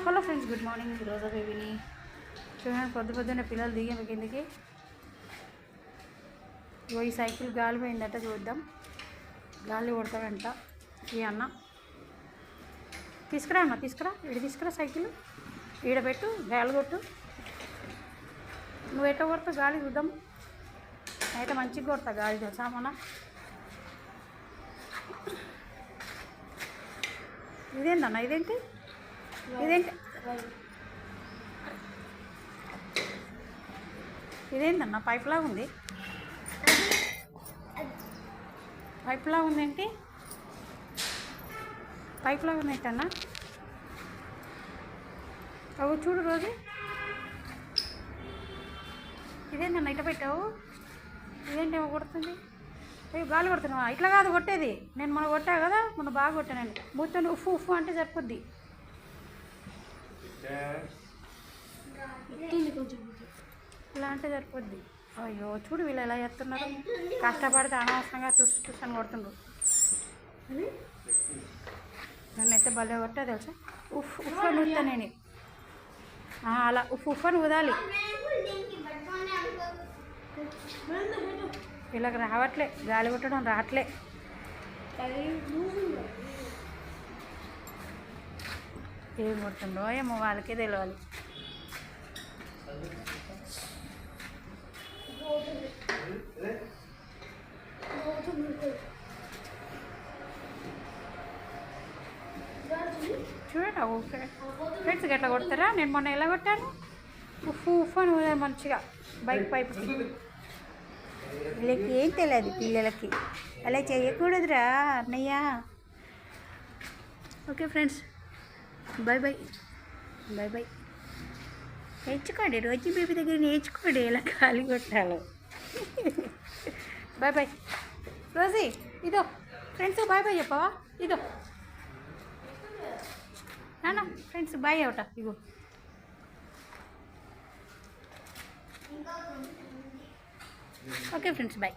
Hello friends, good morning. Roja బేబీని చూడండి, పొద్దున్నే పిల్లలు దిగాము కిందికి. ఈ సైకిల్ గాలి పోయిందట, చూద్దాం. గాలి కొడతాడంట ఈ అన్న. తీసుకురా అన్న, తీసుకురా, తీసుకురా సైకిల్, పెట్టు, గాలి కొట్టు. నువ్వు ఎట్లా కొడతావు గాలి చూద్దాం. అయితే మంచిగా కొడతా గాలి, తెలుసా మన. ఇదేందన్న, ఇదేంటి ఇదేంటన్న పైప్లా ఉంది, ఏంటి పైప్లా ఉంది ఏంటన్నా? అవు చూడు రోజు. ఇదేంటన్నా ఇట్లా పెట్టావు? ఇదేంటేమో కొడుతుంది. అయ్యో గాలి కొడుతున్నావా? ఇట్లా కాదు కొట్టేది. నేను మొన్న కొట్టా కదా, మొన్న బాగా కొట్టానండి. మూతను ఉఫ్ఫు ఉఫ్ఫు అంటే సరిపోద్ది. ఇలా అంటే సరిపోద్ది. అయ్యో చూడు, వీళ్ళు ఎలా చేస్తున్నారు. కష్టపడితే అనవసరంగా టుషన్ కొడుతుండ్రు. నన్నైతే భలే కొట్టా తెలుసా. ఉఫ్ ఉఫ్ అని ఊతా నేను. అలా ఉఫ్ ఉఫ్ అని ఊదాలి. వీళ్ళకి రావట్లే, గాలి కొట్టడం రావట్లే. ఏం కొడుతుండో ఏమో, వాళ్ళకే తెలియాలి. చూడండి ఓకే ఫ్రెండ్స్, ఎట్లా కొడతారా? నేను మొన్న ఎలా కొట్టాను? ఉఫ్ ఉఫ్ అని ఊదాను మంచిగా బైక్ పైపు. వీళ్ళకి ఏం తెలియదు, పిల్లలకి అలా చేయకూడదురా అన్నయ్య. Okay friends, bye bye. నేర్చుకోండి, రోజు బేబీ దగ్గర నేర్చుకోండి ఎలా గాలి కొట్టాలో. Bye Rosie. ఇదో ఫ్రెండ్స్, బాయ్ చెప్పవా? ఇదో నాన్న, ఫ్రెండ్స్ బాయ్ అవట. ఇగో ఓకే ఫ్రెండ్స్, బాయ్.